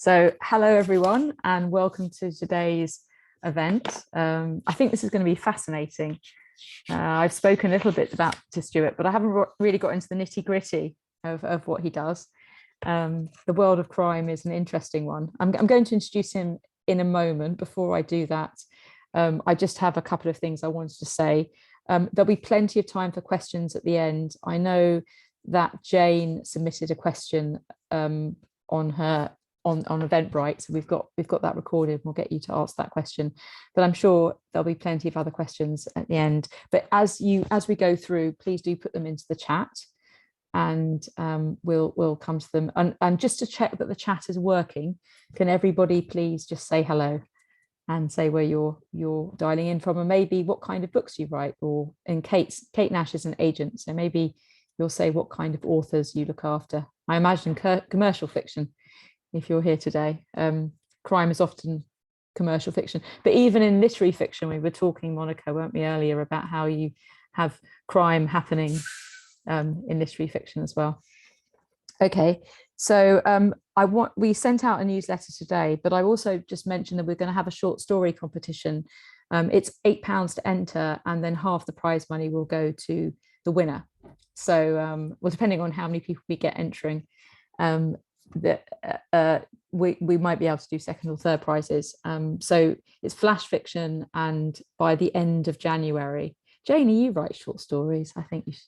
So hello everyone and welcome to today's event. I think this is going to be fascinating. I've spoken a little bit to Stuart, but I haven't really got into the nitty gritty of what he does. The world of crime is an interesting one. I'm going to introduce him in a moment. Before I do that, I just have a couple of things I wanted to say. There'll be plenty of time for questions at the end. I know that Jane submitted a question on Eventbrite, so we've got that recorded. We'll get you to ask that question, but I'm sure there'll be plenty of other questions at the end. But as we go through, please do put them into the chat, and we'll come to them. And just to check that the chat is working, can everybody please just say hello and say where you're dialing in from, and maybe what kind of books you write. Or in Kate Nash is an agent, so maybe you'll say what kind of authors you look after. I imagine commercial fiction if you're here today. Crime is often commercial fiction, but even in literary fiction, we were talking, Monica, weren't we, earlier, about how you have crime happening in literary fiction as well. Okay, so we sent out a newsletter today, but I also just mentioned that we're going to have a short story competition. It's £8 to enter, and then half the prize money will go to the winner. So well, depending on how many people we get entering, we might be able to do second or third prizes. So it's flash fiction, and by the end of January, Janie, you write short stories. I think you should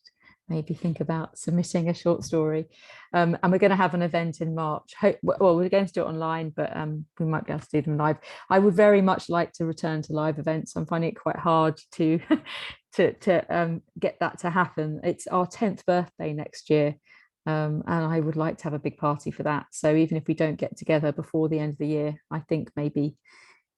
maybe think about submitting a short story. And we're going to have an event in March. Well, we're going to do it online, but we might be able to do them live. I would very much like to return to live events. I'm finding it quite hard to get that to happen. It's our 10th birthday next year. And I would like to have a big party for that. So even if we don't get together before the end of the year, I think maybe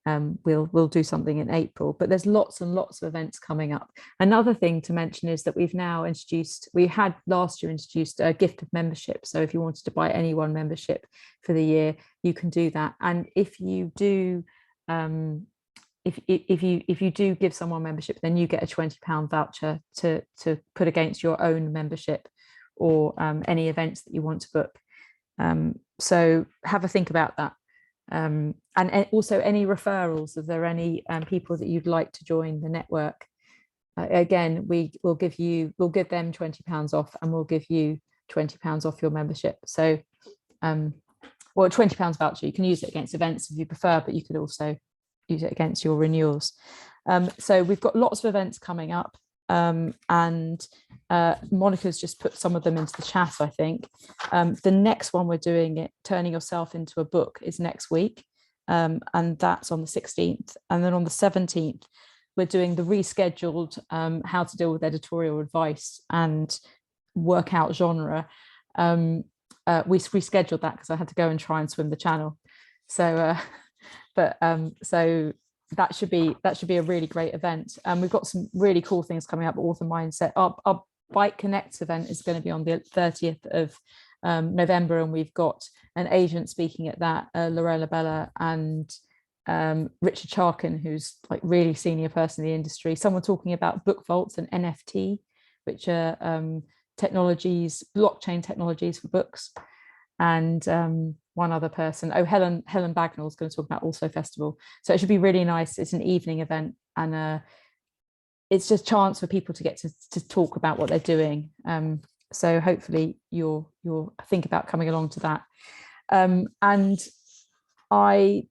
we'll do something in April. But there's lots and lots of events coming up. Another thing to mention is that we had last year introduced a gift of membership. So if you wanted to buy any one membership for the year, you can do that. And if you do if you do give someone membership, then you get a £20 voucher to put against your own membership, or any events that you want to book. So have a think about that. And also any referrals. If there are any people that you'd like to join the network, again, we'll give them £20 off, and we'll give you £20 off your membership. So well, £20 voucher, you can use it against events if you prefer, but you could also use it against your renewals. So we've got lots of events coming up. And Monica's just put some of them into the chat, I think. The next one we're doing, Turning Yourself into a Book, is next week. And that's on the 16th. And then on the 17th, we're doing the rescheduled how to deal with editorial advice and work out genre. We rescheduled that because I had to go and try and swim the channel. So, so that should be a really great event. We've got some really cool things coming up. Author Mindset. Our Bike Connects event is going to be on the 30th of November, and we've got an agent speaking at that, Lorella Bella, and Richard Charkin, who's like really senior person in the industry. Someone talking about book vaults and NFT, which are blockchain technologies for books. And one other person, Helen Bagnall, is going to talk about Also Festival. So it should be really nice. It's an evening event, and it's just a chance for people to get to talk about what they're doing. So hopefully you'll think about coming along to that. And I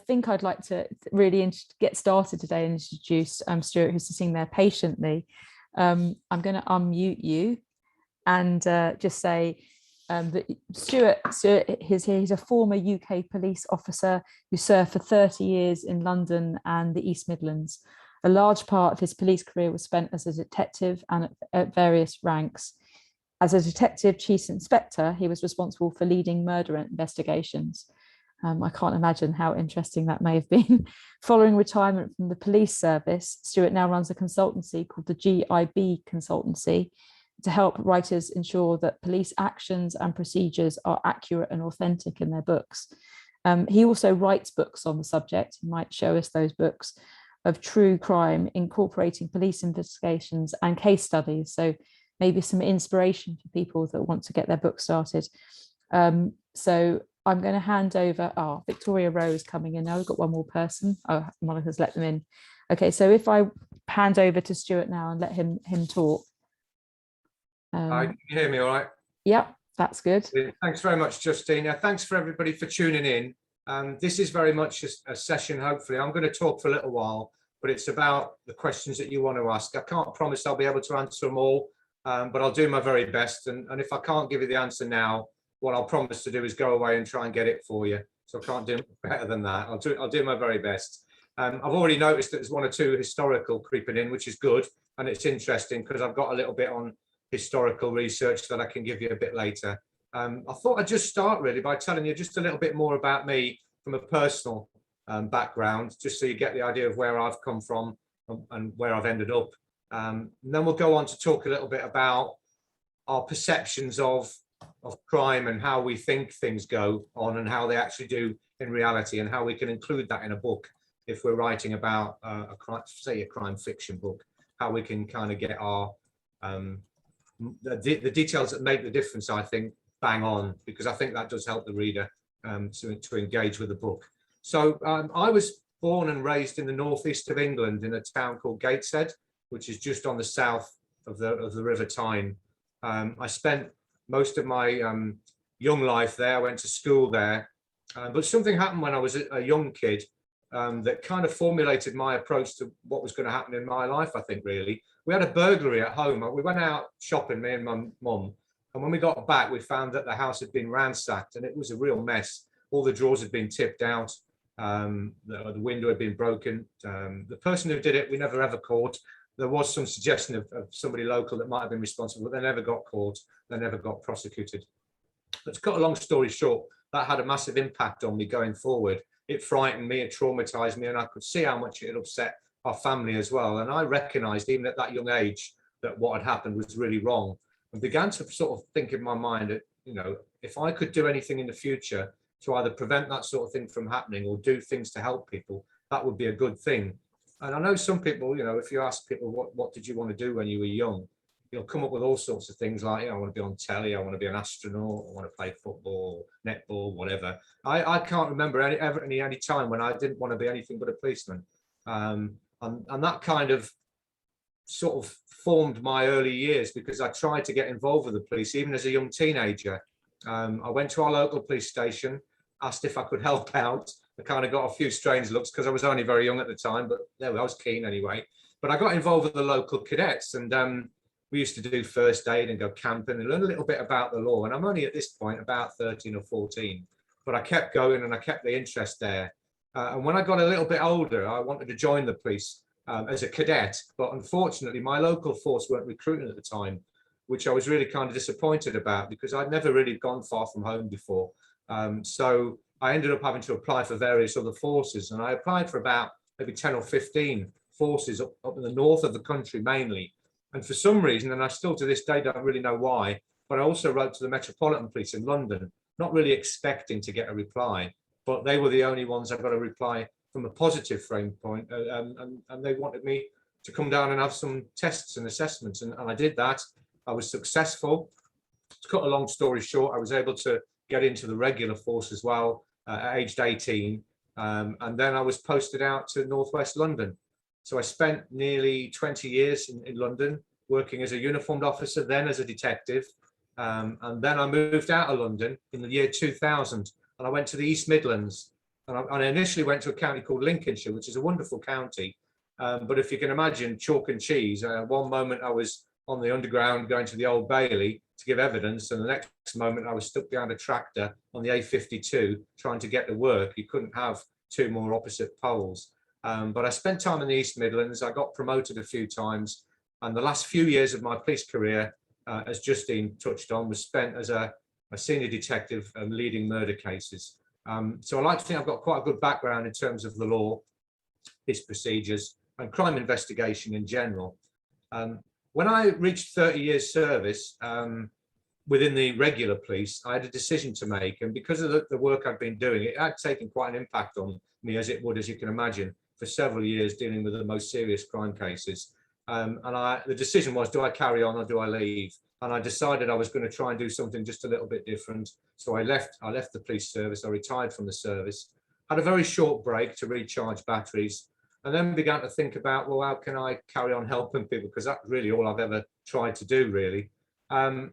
think I'd like to really get started today and introduce Stuart, who's sitting there patiently. I'm going to unmute you and just say, that Stuart he's a former UK police officer who served for 30 years in London and the East Midlands. A large part of his police career was spent as a detective and at various ranks. As a detective chief inspector, he was responsible for leading murder investigations. I can't imagine how interesting that may have been. Following retirement from the police service, Stuart now runs a consultancy called the GIB Consultancy, to help writers ensure that police actions and procedures are accurate and authentic in their books. He also writes books on the subject. He might show us those books of true crime, incorporating police investigations and case studies. So maybe some inspiration for people that want to get their book started. So I'm going to hand over. Oh, Victoria Rose coming in now. We've got one more person. Oh, Monica's let them in. Okay, so if I hand over to Stuart now and let him talk. Hi, can you hear me all right? Yep, that's good. Thanks very much, Justine. Thanks for everybody for tuning in. This is very much a session, hopefully. I'm going to talk for a little while, but it's about the questions that you want to ask. I can't promise I'll be able to answer them all, but I'll do my very best. And if I can't give you the answer now, what I'll promise to do is go away and try and get it for you. So I can't do better than that. I'll do my very best. I've already noticed that there's one or two historical creeping in, which is good. And it's interesting because I've got a little bit on historical research that I can give you a bit later. I thought I'd just start really by telling you just a little bit more about me from a personal background, just so you get the idea of where I've come from and where I've ended up. And then we'll go on to talk a little bit about our perceptions of crime and how we think things go on and how they actually do in reality, and how we can include that in a book if we're writing about a crime fiction book, how we can kind of get our the details that make the difference, I think, bang on, because I think that does help the reader to engage with the book. So I was born and raised in the northeast of England in a town called Gateshead, which is just on the south of the River Tyne. I spent most of my young life there. I went to school there, but something happened when I was a young kid that kind of formulated my approach to what was going to happen in my life, I think, really. We had a burglary at home. We went out shopping, me and my mum, and when we got back, we found that the house had been ransacked, and it was a real mess. All the drawers had been tipped out. The window had been broken. The person who did it, we never ever caught. There was some suggestion of somebody local that might have been responsible, but they never got caught. They never got prosecuted. But to cut a long story short, that had a massive impact on me going forward. It frightened me, it traumatized me, and I could see how much it had upset our family as well. And I recognized, even at that young age, that what had happened was really wrong, and began to sort of think in my mind that, you know, if I could do anything in the future to either prevent that sort of thing from happening or do things to help people, that would be a good thing. And I know some people, you know, if you ask people what did you want to do when you were young, you'll come up with all sorts of things like, you know, I want to be on telly, I want to be an astronaut, I want to play football, netball, whatever. I can't remember any time when I didn't want to be anything but a policeman. And that kind of sort of formed my early years, because I tried to get involved with the police even as a young teenager. I went to our local police station, asked if I could help out. I kind of got a few strange looks because I was only very young at the time, but there I was keen anyway. But I got involved with the local cadets, and we used to do first aid and go camping and learn a little bit about the law. And I'm only at this point about 13 or 14, but I kept going and I kept the interest there. And when I got a little bit older, I wanted to join the police as a cadet, but unfortunately my local force weren't recruiting at the time, which I was really kind of disappointed about, because I'd never really gone far from home before. So I ended up having to apply for various other forces, and I applied for about maybe 10 or 15 forces up in the north of the country mainly. And for some reason, and I still to this day don't really know why, but I also wrote to the Metropolitan Police in London, not really expecting to get a reply, but they were the only ones I got a reply from a positive frame point, and they wanted me to come down and have some tests and assessments, and I did that. I was successful. To cut a long story short, I was able to get into the regular force as well at aged 18, and then I was posted out to northwest London. So I spent nearly 20 years in London working as a uniformed officer, then as a detective, and then I moved out of London in the year 2000, and I went to the East Midlands. And I initially went to a county called Lincolnshire, which is a wonderful county. But if you can imagine chalk and cheese, one moment I was on the underground going to the Old Bailey to give evidence, and the next moment I was stuck behind a tractor on the A52 trying to get to work. You couldn't have two more opposite poles. But I spent time in the East Midlands. I got promoted a few times, and the last few years of my police career, as Justine touched on, was spent as a senior detective leading murder cases. So I like to think I've got quite a good background in terms of the law, its procedures, and crime investigation in general. When I reached 30 years service within the regular police, I had a decision to make, and because of the work I've been doing, it had taken quite an impact on me, as it would, as you can imagine, for several years dealing with the most serious crime cases. And the decision was, do I carry on or do I leave? and I decided I was going to try and do something just a little bit different. So I left the police service. I retired from the service, had a very short break to recharge batteries, and then began to think about, well, how can I carry on helping people? Because that's really all I've ever tried to do, really. And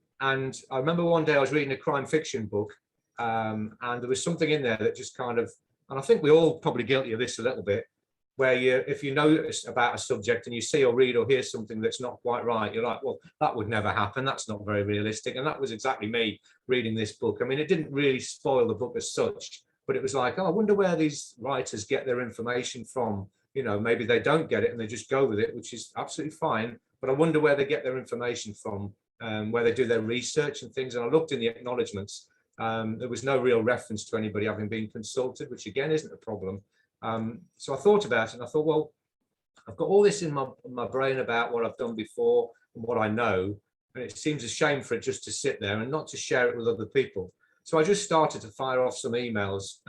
I remember one day I was reading a crime fiction book, and there was something in there that just kind of, and I think we're all probably guilty of this a little bit, where if you notice about a subject and you see or read or hear something that's not quite right, you're like, well, that would never happen. That's not very realistic. And that was exactly me reading this book. I mean, it didn't really spoil the book as such, but it was like, oh, I wonder where these writers get their information from. You know, maybe they don't get it and they just go with it, which is absolutely fine. But I wonder where they get their information from, where they do their research and things. And I looked in the acknowledgements. There was no real reference to anybody having been consulted, which again isn't a problem. So I thought about it and I thought, well, I've got all this in my brain about what I've done before and what I know, and it seems a shame for it just to sit there and not to share it with other people. So I just started to fire off some emails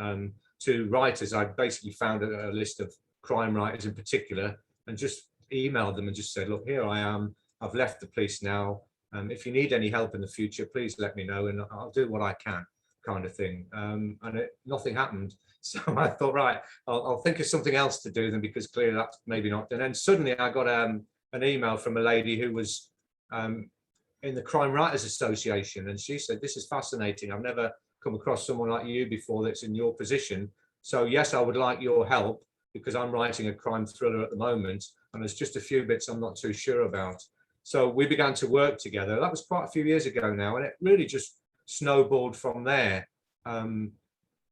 to writers. I basically found a list of crime writers in particular and just emailed them and just said, look, here I am. I've left the police now. If you need any help in the future, please let me know and I'll do what I can, kind of thing. And nothing happened. So I thought, right, I'll think of something else to do then, because clearly that's maybe not. And then suddenly I got an email from a lady who was in the Crime Writers Association. And she said, this is fascinating. I've never come across someone like you before that's in your position. So yes, I would like your help because I'm writing a crime thriller at the moment. And there's just a few bits I'm not too sure about. So we began to work together. That was quite a few years ago now. And it really just snowballed from there.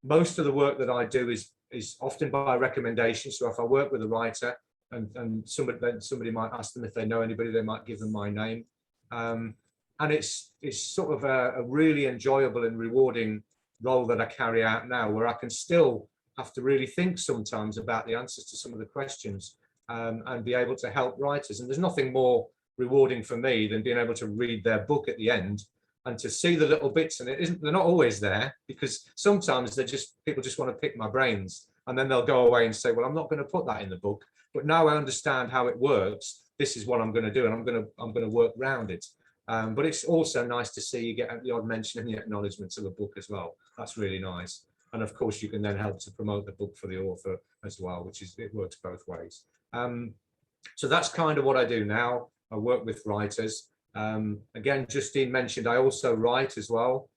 Most of the work that I do is often by recommendation. So if I work with a writer and somebody might ask them if they know anybody, they might give them my name. And it's sort of a really enjoyable and rewarding role that I carry out now, where I can still have to really think sometimes about the answers to some of the questions and be able to help writers. And there's nothing more rewarding for me than being able to read their book at the end and to see the little bits, and they're not always there, because sometimes people just want to pick my brains, and then they'll go away and say, well, I'm not going to put that in the book, but now I understand how it works. This is what I'm going to do, and I'm going to work around it. But it's also nice to see you get the odd mention in the acknowledgements of a book as well. That's really nice. And of course, you can then help to promote the book for the author as well, it works both ways. So that's kind of what I do now. I work with writers. Again, Justine mentioned I also write as well.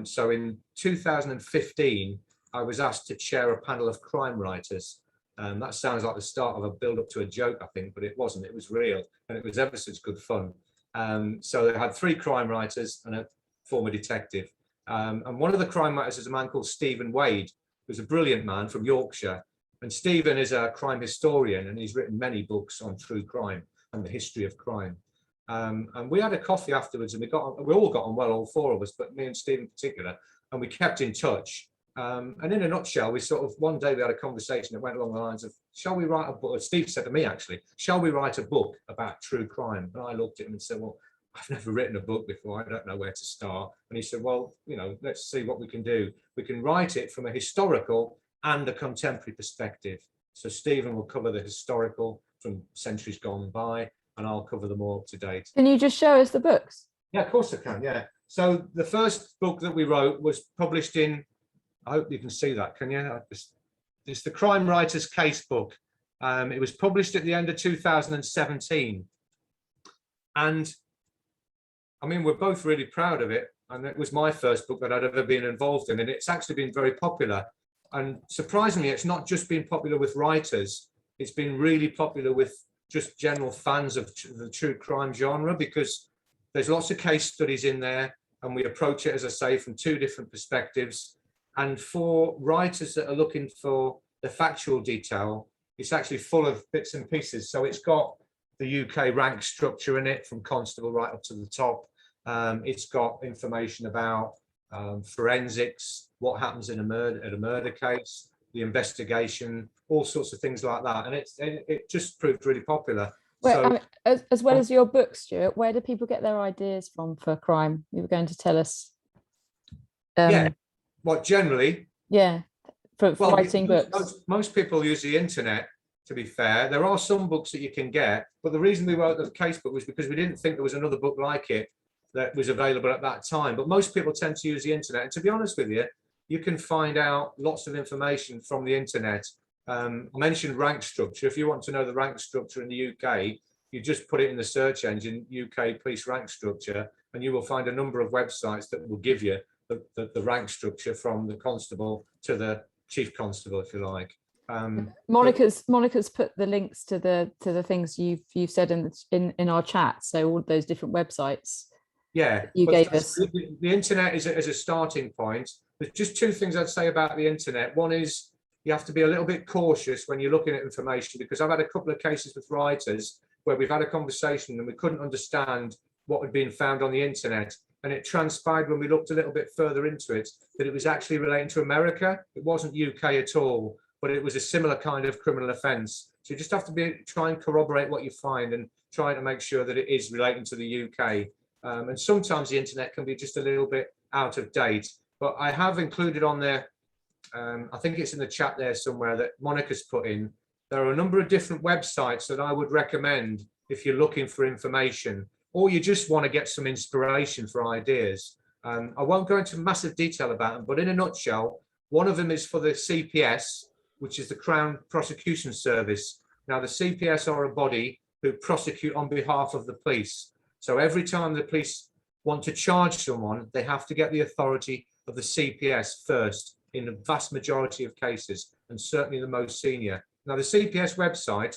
So in 2015, I was asked to chair a panel of crime writers. That sounds like the start of a build-up to a joke, I think, but it wasn't. It was real, and it was ever such good fun. So they had 3 crime writers and a former detective. And one of the crime writers is a man called Stephen Wade, who's a brilliant man from Yorkshire. And Stephen is a crime historian, and he's written many books on true crime and the history of crime. And we had a coffee afterwards, and we all got on well, all 4 of us, but me and Steve in particular, and we kept in touch. And in a nutshell, one day we had a conversation that went along the lines of, shall we write a book? Steve said to me, actually, shall we write a book about true crime? And I looked at him and said, well, I've never written a book before. I don't know where to start. And he said, well, let's see what we can do. We can write it from a historical and a contemporary perspective. So Stephen will cover the historical from centuries gone by, and I'll cover the more up to date. Can you just show us the books? Yeah, of course I can. Yeah. So the first book that we wrote was published in, I hope you can see that, can you? It's the Crime Writers Case Book. It was published at the end of 2017. And I mean, we're both really proud of it. And it was my first book that I'd ever been involved in. And it's actually been very popular. And surprisingly, it's not just been popular with writers. It's been really popular with just general fans of the true crime genre, because there's lots of case studies in there. And we approach it, as I say, from 2 different perspectives. And for writers that are looking for the factual detail, it's actually full of bits and pieces. So it's got the UK rank structure in it, from constable right up to the top. It's got information about forensics, what happens in a murder case, the investigation, all sorts of things like that. And it just proved really popular. Well, I mean, as well as your book, Stuart, where do people get their ideas from for crime? You were going to tell us. Yeah. What generally? Yeah, for writing books. Most people use the internet, to be fair. There are some books that you can get, but the reason we wrote the case book was because we didn't think there was another book like it. that was available at that time. But most people tend to use the internet. And to be honest with you, you can find out lots of information from the internet. I mentioned rank structure. If you want to know the rank structure in the UK, you just put it in the search engine, UK police rank structure, and you will find a number of websites that will give you the rank structure from the constable to the chief constable, if you like. Monica's put the links to the things you've said in our chat. So all those different websites. Yeah, you gave us. The internet is a starting point. There's just two things I'd say about the internet. One is you have to be a little bit cautious when you're looking at information, because I've had a couple of cases with writers where we've had a conversation and we couldn't understand what had been found on the internet. And it transpired when we looked a little bit further into it that it was actually relating to America. It wasn't UK at all, but it was a similar kind of criminal offence. So you just have to try and corroborate what you find and try to make sure that it is relating to the UK. And sometimes the internet can be just a little bit out of date. But I have included on there, I think it's in the chat there somewhere, that Monica's put in. There are a number of different websites that I would recommend if you're looking for information, or you just want to get some inspiration for ideas. I won't go into massive detail about them, but in a nutshell, one of them is for the CPS, which is the Crown Prosecution Service. Now, the CPS are a body who prosecute on behalf of the police. So every time the police want to charge someone, they have to get the authority of the CPS first in the vast majority of cases, and certainly the most senior. Now, the CPS website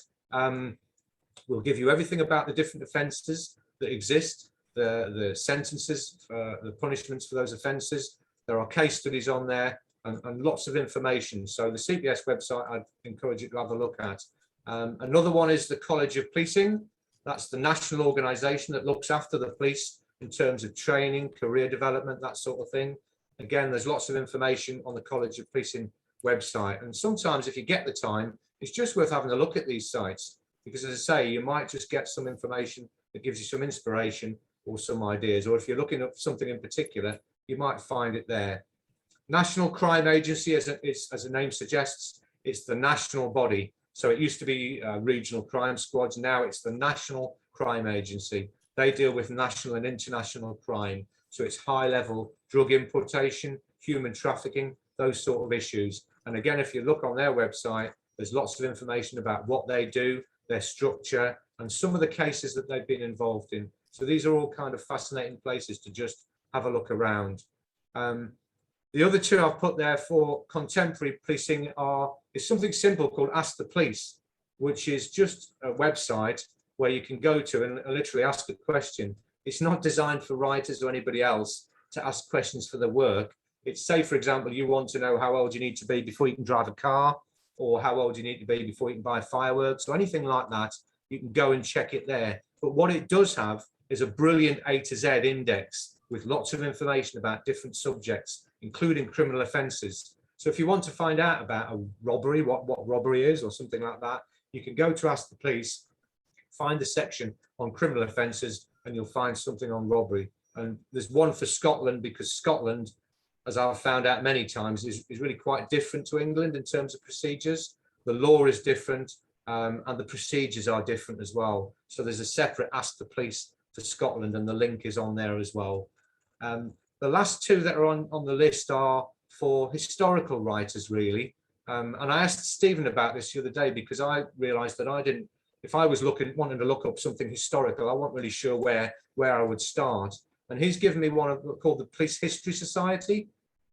will give you everything about the different offences that exist, the sentences, the punishments for those offences. There are case studies on there and lots of information. So the CPS website, I'd encourage you to have a look at. Another one is the College of Policing. That's the national organisation that looks after the police in terms of training, career development, that sort of thing. Again, there's lots of information on the College of Policing website. And sometimes if you get the time, it's just worth having a look at these sites, because as I say, you might just get some information that gives you some inspiration or some ideas. Or if you're looking at something in particular, you might find it there. National Crime Agency, as the name suggests, it's the national body. So it used to be regional crime squads. Now it's the National Crime Agency. They deal with national and international crime. So it's high level drug importation, human trafficking, those sort of issues. And again, if you look on their website, there's lots of information about what they do, their structure, and some of the cases that they've been involved in. So these are all kind of fascinating places to just have a look around. The other two I've put there for contemporary policing is something simple called Ask the Police, which is just a website where you can go to and literally ask a question. It's not designed for writers or anybody else to ask questions for their work. It's, say, for example, you want to know how old you need to be before you can drive a car, or how old you need to be before you can buy fireworks, or anything like that. You can go and check it there. But what it does have is a brilliant A to Z index with lots of information about different subjects, including criminal offences. So if you want to find out about a robbery, what robbery is, or something like that, you can go to Ask the Police, find the section on criminal offences, and you'll find something on robbery. And there's one for Scotland, because Scotland, as I've found out many times, is really quite different to England in terms of procedures. The law is different, and the procedures are different as well. So there's a separate Ask the Police for Scotland, and the link is on there as well. The last two that are on the list are for historical writers, really. And I asked Stephen about this the other day, because I realised that if I was wanting to look up something historical, I wasn't really sure where I would start. And he's given me one called the Police History Society,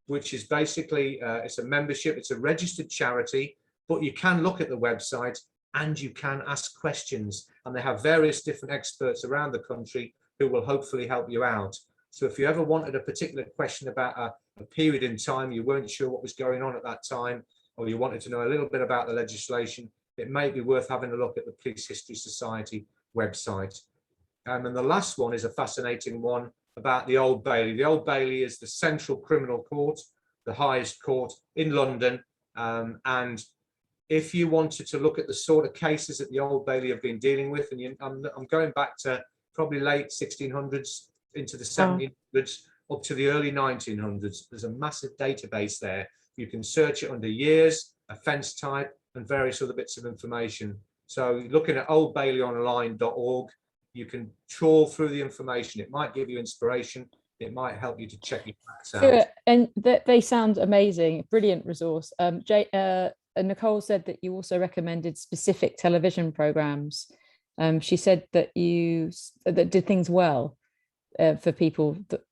which is basically, it's a membership, it's a registered charity, but you can look at the website and you can ask questions. And they have various different experts around the country who will hopefully help you out. So if you ever wanted a particular question about a period in time, you weren't sure what was going on at that time, or you wanted to know a little bit about the legislation, it may be worth having a look at the Police History Society website. And the last one is a fascinating one about the Old Bailey. The Old Bailey is the central criminal court, the highest court in London. And if you wanted to look at the sort of cases that the Old Bailey have been dealing with, and I'm going back to probably late 1600s into the 1700s, up to the early 1900s, there's a massive database there. You can search it under years, offence type, and various other bits of information. So looking at oldbaileyonline.org, You can trawl through the information. It might give you inspiration. It might help you to check your facts out. Stuart, and they sound amazing, brilliant resource. Nicole said that you also recommended specific television programs. She said that that did things well for people that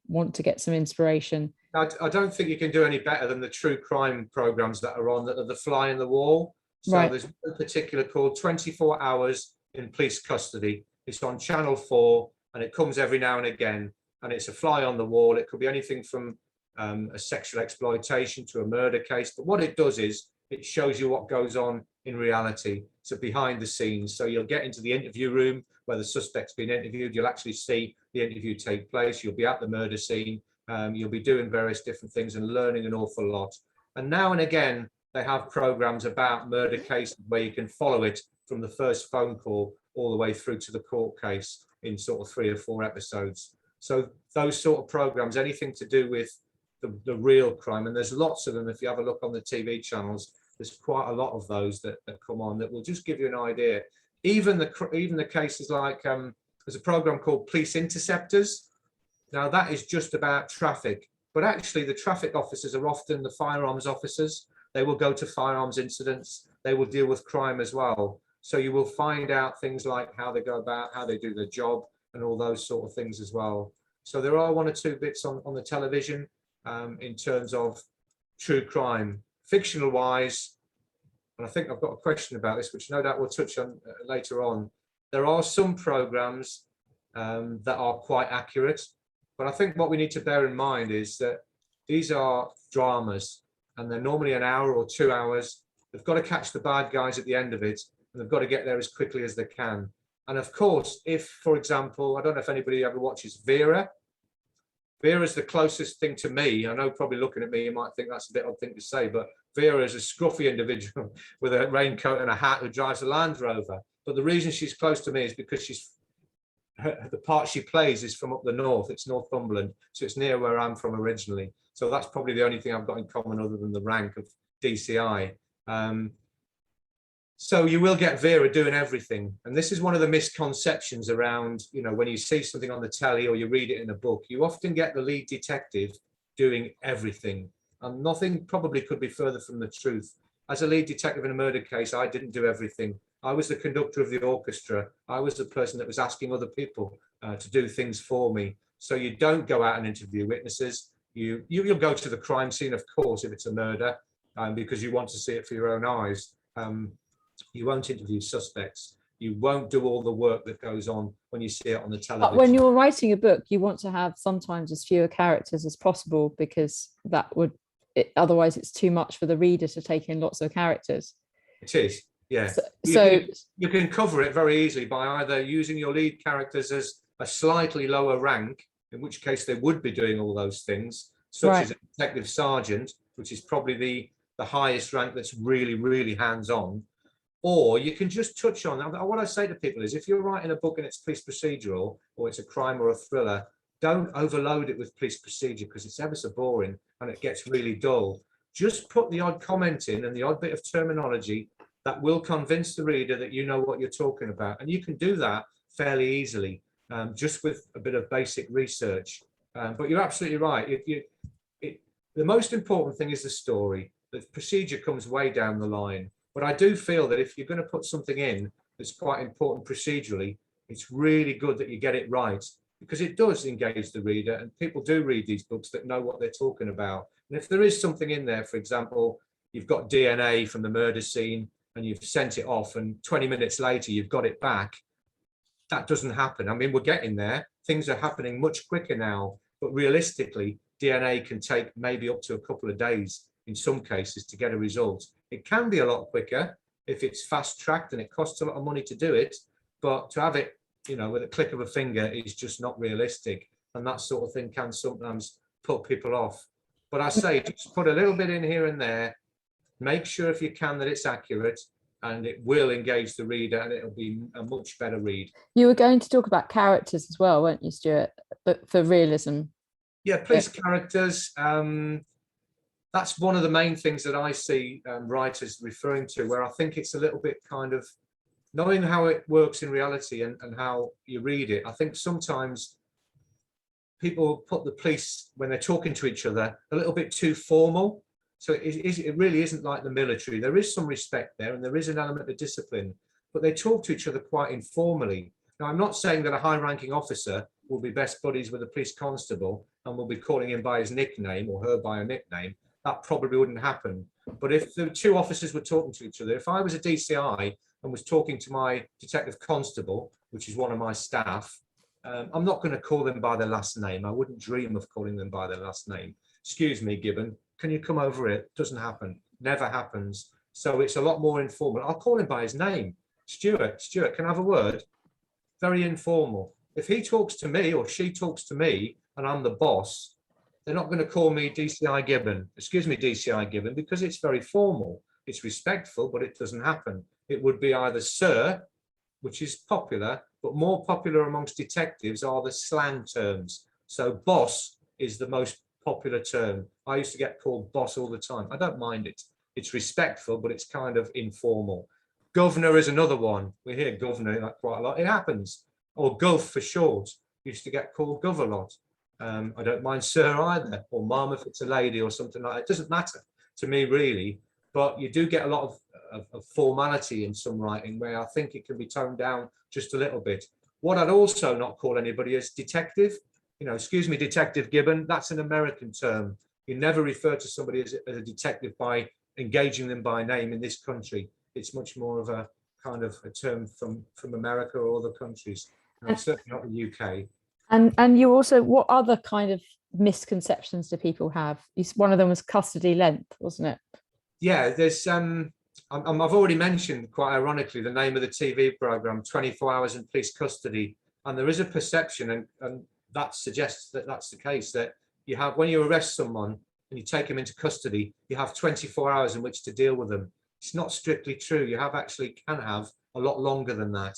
want to get some inspiration. I don't think you can do any better than the true crime programs that are on, that are the fly in the wall. So Right. there's one particular called 24 Hours in Police Custody. It's on Channel 4 and it comes every now and again. And it's a fly on the wall. It could be anything from a sexual exploitation to a murder case. But what it does is it shows you what goes on in reality. So behind the scenes. So you'll get into the interview room where the suspect's been interviewed. You'll actually see the interview take place. You'll be at the murder scene. You'll be doing various different things and learning an awful lot. And now and again, they have programs about murder cases where you can follow it from the first phone call all the way through to the court case in sort of 3 or 4 episodes. So those sort of programs, anything to do with the real crime, and there's lots of them. If you have a look on the TV channels, there's quite a lot of those that come on that will just give you an idea. Even the cases like there's a program called Police Interceptors. Now that is just about traffic, but actually the traffic officers are often the firearms officers. They will go to firearms incidents. They will deal with crime as well. So you will find out things like how they go about, how they do their job, and all those sort of things as well. So there are 1 or 2 bits on the television in terms of true crime, fictional wise. And I think I've got a question about this, which no doubt we'll touch on later on. There are some programs that are quite accurate, but I think what we need to bear in mind is that these are dramas and they're normally an hour or 2 hours. They've got to catch the bad guys at the end of it, and they've got to get there as quickly as they can. And of course, if, for example, I don't know if anybody ever watches Vera. Vera's the closest thing to me. I know probably looking at me, you might think that's a bit odd thing to say, but Vera is a scruffy individual with a raincoat and a hat who drives a Land Rover. But the reason she's close to me is because the part she plays is from up the north. It's Northumberland, so it's near where I'm from originally. So that's probably the only thing I've got in common other than the rank of DCI. So you will get Vera doing everything. And this is one of the misconceptions around, when you see something on the telly or you read it in a book, you often get the lead detective doing everything. And nothing probably could be further from the truth. As a lead detective in a murder case, I didn't do everything. I was the conductor of the orchestra. I was the person that was asking other people to do things for me. So you don't go out and interview witnesses. You'll go to the crime scene, of course, if it's a murder, because you want to see it for your own eyes. You won't interview suspects. You won't do all the work that goes on when you see it on the television. But when you're writing a book, you want to have sometimes as fewer characters as possible, because otherwise it's too much for the reader to take in lots of characters. It is, yeah. So you can cover it very easily by either using your lead characters as a slightly lower rank, in which case they would be doing all those things, such as a detective sergeant, which is probably the highest rank that's really, really hands-on. Or you can just touch on, what I say to people is, if you're writing a book and it's police procedural, or it's a crime or a thriller, don't overload it with police procedure, because it's ever so boring and it gets really dull. Just put the odd comment in and the odd bit of terminology that will convince the reader that you know what you're talking about. And you can do that fairly easily, just with a bit of basic research. But you're absolutely right. The most important thing is the story. The procedure comes way down the line. But I do feel that if you're going to put something in that's quite important procedurally, it's really good that you get it right, because it does engage the reader, and people do read these books that know what they're talking about. And if there is something in there, for example, you've got DNA from the murder scene and you've sent it off, and 20 minutes later you've got it back, that doesn't happen. I mean, we're getting there. Things are happening much quicker now, but realistically, DNA can take maybe up to a couple of days in some cases to get a result. It can be a lot quicker if it's fast tracked, and it costs a lot of money to do it, but to have it, with a click of a finger is just not realistic. And that sort of thing can sometimes put people off. But I say, just put a little bit in here and there, make sure if you can that it's accurate, and it will engage the reader, and it'll be a much better read. You were going to talk about characters as well, weren't you, Stuart? But for realism. Yeah, police characters. That's one of the main things that I see writers referring to, where I think it's a little bit kind of knowing how it works in reality and how you read it, I think sometimes people put the police, when they're talking to each other, a little bit too formal. So it really isn't like the military. There is some respect there and there is an element of discipline, but they talk to each other quite informally. Now, I'm not saying that a high-ranking officer will be best buddies with a police constable and will be calling him by his nickname or her by a nickname. That probably wouldn't happen. But if the two officers were talking to each other, if I was a DCI and was talking to my detective constable, which is one of my staff, I'm not going to call them by their last name. I wouldn't dream of calling them by their last name. Excuse me, Gibbon, can you come over it? Doesn't happen. Never happens. So it's a lot more informal. I'll call him by his name. Stuart, can I have a word? Very informal. If he talks to me or she talks to me and I'm the boss, they're not going to call me DCI Gibbon. Excuse me, DCI Gibbon, because it's very formal. It's respectful, but it doesn't happen. It would be either sir, which is popular, but more popular amongst detectives are the slang terms. So boss is the most popular term. I used to get called boss all the time. I don't mind it. It's respectful, but it's kind of informal. Governor is another one. We hear governor like quite a lot. It happens. Or gov for short. Used to get called gov a lot. I don't mind sir either, or mum if it's a lady or something like that. It doesn't matter to me really, but you do get a lot of formality in some writing where I think it can be toned down just a little bit. What I'd also not call anybody is detective. You know, excuse me, Detective Gibbon, that's an American term. You never refer to somebody as a detective by engaging them by name in this country. It's much more of a kind of a term from America or other countries. And certainly not the UK. And you also, what other kind of misconceptions do people have? One of them was custody length, wasn't it? Yeah, there's I've already mentioned, quite ironically, the name of the TV program, 24 Hours in Police Custody, and there is a perception, and that suggests that that's the case, that you have, when you arrest someone and you take them into custody, you have 24 hours in which to deal with them. It's not strictly true. You can have a lot longer than that,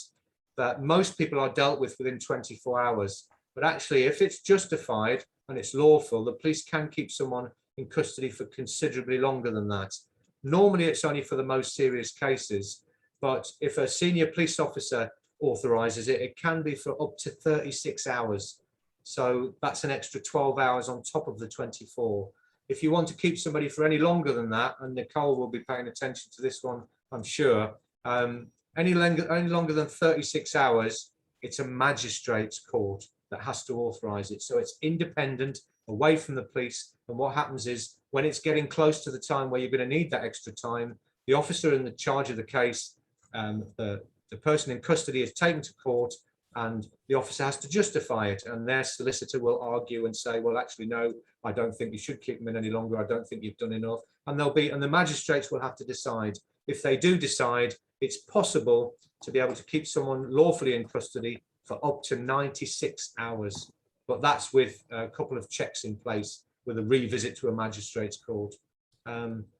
but most people are dealt with within 24 hours. But actually, if it's justified and it's lawful, the police can keep someone in custody for considerably longer than that. Normally, it's only for the most serious cases, but if a senior police officer authorises it, it can be for up to 36 hours. So that's an extra 12 hours on top of the 24. If you want to keep somebody for any longer than that, and Nicole will be paying attention to this one, I'm sure, any longer than 36 hours, it's a magistrate's court that has to authorise it. So it's independent, away from the police. And what happens is, when it's getting close to the time where you're going to need that extra time, the officer in the charge of the case, the person in custody is taken to court, and the officer has to justify it. And their solicitor will argue and say, well, actually, no, I don't think you should keep them in any longer. I don't think you've done enough. And the magistrates will have to decide. If they do decide, it's possible to be able to keep someone lawfully in custody for up to 96 hours. But that's with a couple of checks in place, with a revisit to a magistrate's court.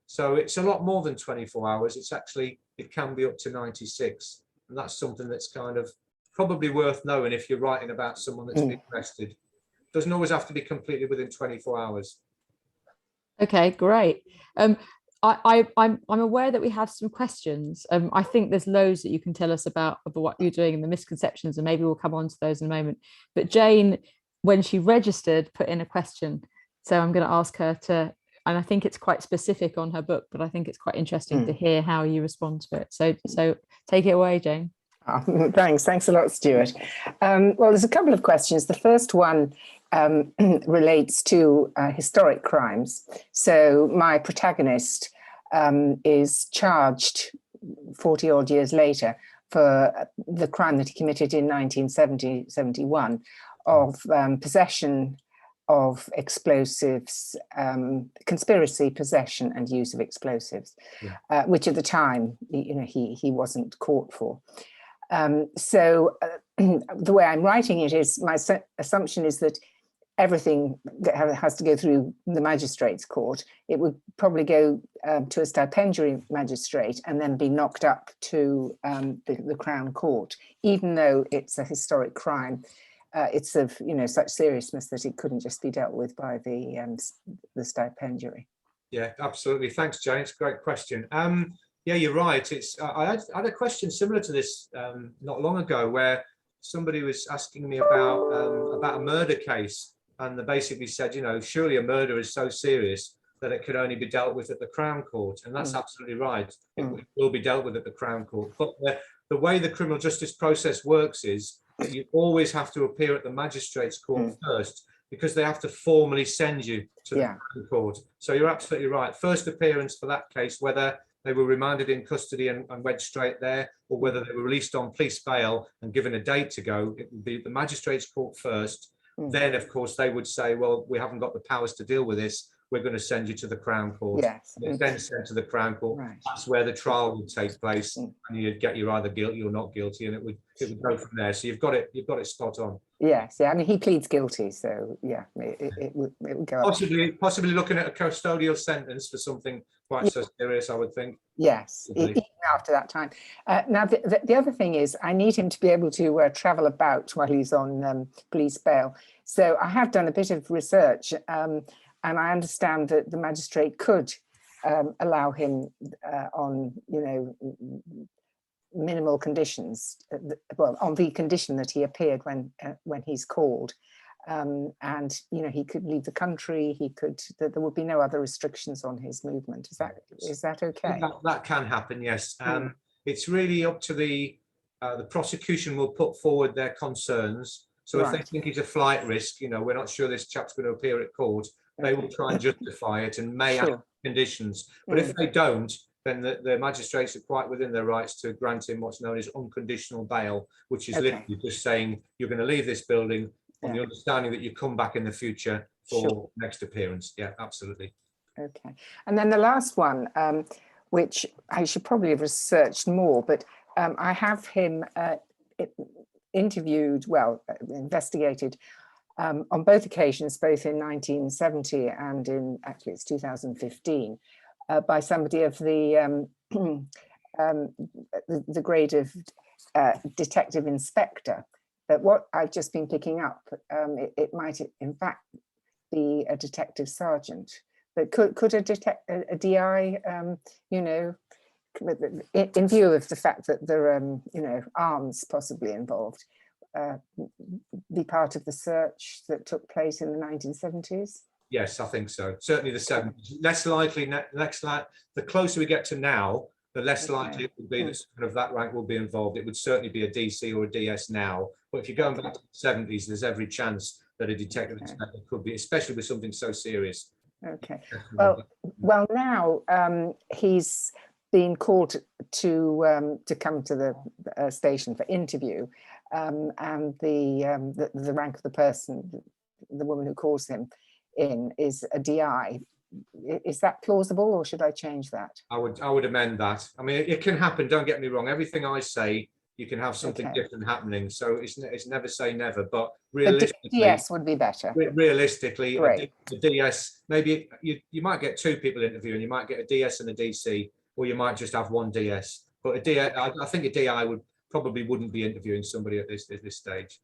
So it's a lot more than 24 hours. It can be up to 96. And that's something that's kind of probably worth knowing if you're writing about someone that's been arrested. Doesn't always have to be completely within 24 hours. Okay, great. I'm aware that we have some questions. I think there's loads that you can tell us about what you're doing and the misconceptions, and maybe we'll come on to those in a moment. But Jane, when she registered, put in a question. So I'm going to ask her to, and I think it's quite specific on her book, but I think it's quite interesting to hear how you respond to it. So take it away, Jane. Oh, thanks a lot, Stuart. Well, there's a couple of questions. The first one relates to historic crimes. So my protagonist is charged 40 odd years later for the crime that he committed in 1970-71 of possession of explosives, conspiracy, possession and use of explosives, which at the time, he wasn't caught for. So the way I'm writing it is, my assumption is that everything that has to go through the magistrate's court, it would probably go to a stipendiary magistrate and then be knocked up to the Crown Court, even though it's a historic crime. It's of such seriousness that it couldn't just be dealt with by the stipendiary. Yeah, absolutely. Thanks, Jane. It's a great question. Yeah, you're right. It's I had a question similar to this not long ago, where somebody was asking me about a murder case, and they basically said, you know, surely a murder is so serious that it can only be dealt with at the Crown Court, and that's absolutely right. It will be dealt with at the Crown Court, but the way the criminal justice process works is that you always have to appear at the magistrates' court first, because they have to formally send you to the Crown Court. So you're absolutely right. First appearance for that case, whether they were remanded in custody and went straight there, or whether they were released on police bail and given a date to go, it would be the magistrates' court first. Then, of course, they would say, well, we haven't got the powers to deal with this. We're going to send you to the Crown Court. Yes. It's then sent to the Crown Court. Right. That's where the trial would take place, and you'd get you're either guilty or not guilty, and it would go from there. So you've got it spot on. Yes, yeah. I mean, he pleads guilty, so yeah, it would go up. Possibly looking at a custodial sentence for something quite so serious, I would think. Yes, even after that time. Now, the other thing is, I need him to be able to travel about while he's on police bail. So I have done a bit of research, and I understand that the magistrate could allow him on, you know, minimal conditions, well, on the condition that he appeared when he's called, and you know, he could leave the country. He could. There would be no other restrictions on his movement. Is that okay? That can happen. Yes. It's really up to the prosecution will put forward their concerns. So if they think he's a flight risk, you know, we're not sure this chap's going to appear at court, they will try and justify it and may add conditions. But if they don't, then the magistrates are quite within their rights to grant him what's known as unconditional bail, which is literally just saying you're going to leave this building on the understanding that you come back in the future for next appearance. Yeah, absolutely. Okay. And then the last one, which I should probably have researched more, but I have him investigated on both occasions, both in 1970 and in, actually it's 2015, by somebody of the grade of detective inspector. But what I've just been picking up, it might in fact be a detective sergeant. But could a DI, you know, in view of the fact that there are, you know, arms possibly involved, be part of the search that took place in the 1970s? Yes, I think so. Certainly the 70s. Less likely, the closer we get to now, the less likely it would be that someone of that rank will be involved. It would certainly be a DC or a DS now. But if you're going back to the 70s, there's every chance that a detective inspector could be, especially with something so serious. Okay. Well, now he's been called to come to the station for interview, and the rank of the person, the woman who calls him in, is a DI. Is that plausible, or should I change that? I would amend that. I mean, it can happen. Don't get me wrong. Everything I say, you can have something different happening. So it's never say never. But realistically, DS would be better. Realistically, a DS, maybe you might get two people interviewing. You might get a DS and a DC, or you might just have one DS. But a DI, I think a DI wouldn't be interviewing somebody at this stage.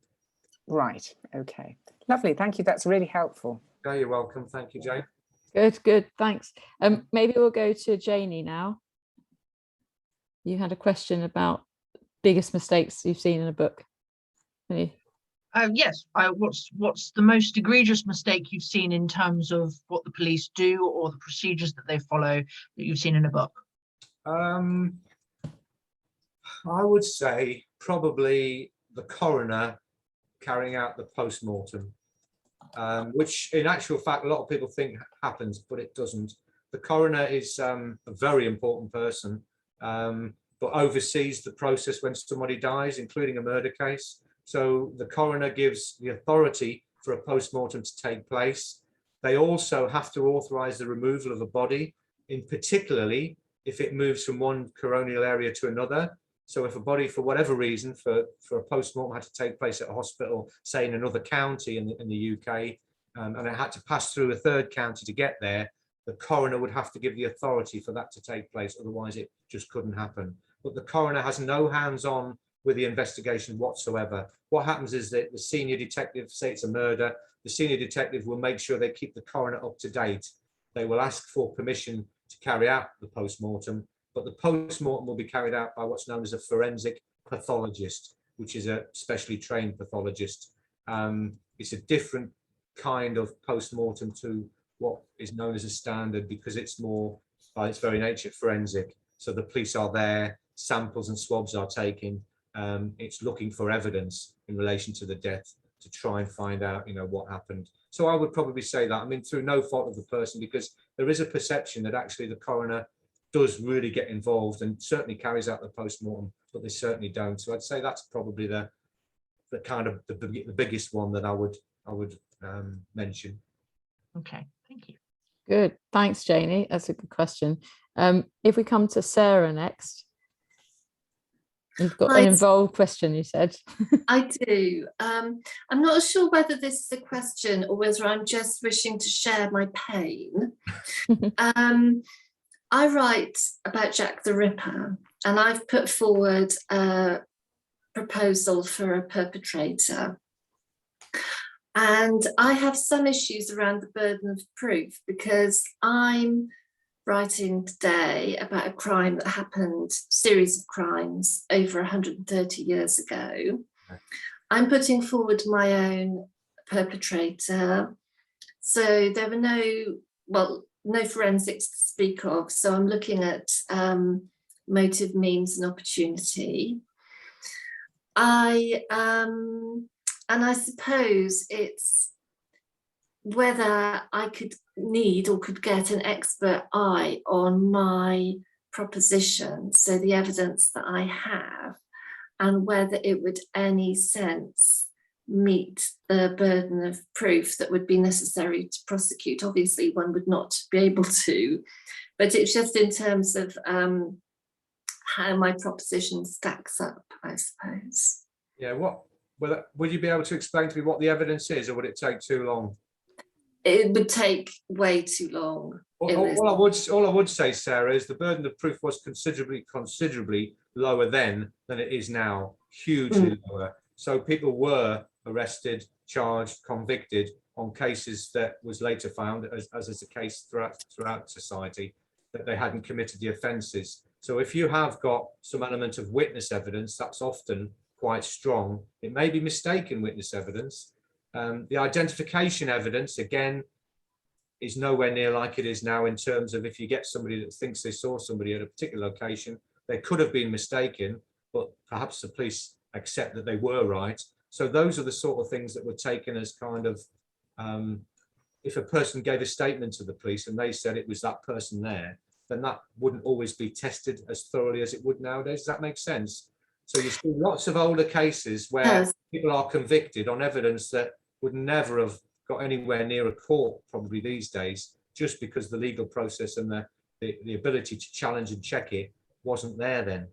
Right. Okay. Lovely. Thank you. That's really helpful. Okay, you're welcome. Thank you, Jane. Good. Thanks. Maybe we'll go to Janie now. You had a question about biggest mistakes you've seen in a book. Yes. What's the most egregious mistake you've seen in terms of what the police do or the procedures that they follow that you've seen in a book? I would say probably the coroner carrying out the post-mortem, which in actual fact a lot of people think happens, but it doesn't. The coroner is a very important person, but oversees the process when somebody dies, including a murder case. So the coroner gives the authority for a post-mortem to take place. They also have to authorize the removal of a body, in particularly if it moves from one coronial area to another. So if a body, for whatever reason, for a post-mortem had to take place at a hospital, say in another county in the UK, and it had to pass through a third county to get there, the coroner would have to give the authority for that to take place. Otherwise, it just couldn't happen. But the coroner has no hands-on with the investigation whatsoever. What happens is that the senior detective, say it's a murder, the senior detective will make sure they keep the coroner up to date. They will ask for permission to carry out the post-mortem. but the post-mortem will be carried out by what's known as a forensic pathologist, which is a specially trained pathologist. It's a different kind of post-mortem to what is known as a standard, because it's more, by its very nature, forensic. So the police are there, samples and swabs are taken. It's looking for evidence in relation to the death to try and find out, what happened. So I would probably say that, I mean, through no fault of the person, because there is a perception that actually the coroner does really get involved and certainly carries out the post-mortem, but they certainly don't. So I'd say that's probably the kind of the biggest one that I would mention. Okay, thank you. Good, thanks, Janie. That's a good question. If we come to Sarah next, you've got an involved question, you said. I do. I'm not sure whether this is a question or whether I'm just wishing to share my pain. I write about Jack the Ripper, and I've put forward a proposal for a perpetrator. And I have some issues around the burden of proof, because I'm writing today about a crime that happened, series of crimes over 130 years ago. I'm putting forward my own perpetrator. So there were no forensics to speak of. So I'm looking at motive, means and opportunity. And I suppose it's whether I could get an expert eye on my proposition, so the evidence that I have, and whether it would any sense meet the burden of proof that would be necessary to prosecute. Obviously, one would not be able to, but it's just in terms of how my proposition stacks up, I suppose. Yeah, would you be able to explain to me what the evidence is, or would it take too long? It would take way too long. All I would say, Sarah, is the burden of proof was considerably lower then than it is now, hugely lower. So people were arrested, charged, convicted on cases that was later found, as is the case throughout society, that they hadn't committed the offences. So if you have got some element of witness evidence, that's often quite strong. It may be mistaken witness evidence. The identification evidence, again, is nowhere near like it is now, in terms of if you get somebody that thinks they saw somebody at a particular location, they could have been mistaken, but perhaps the police accept that they were right. So those are the sort of things that were taken as kind of, if a person gave a statement to the police and they said it was that person there, then that wouldn't always be tested as thoroughly as it would nowadays. Does that make sense? So you see lots of older cases where people are convicted on evidence that would never have got anywhere near a court probably these days, just because the legal process and the ability to challenge and check it wasn't there then.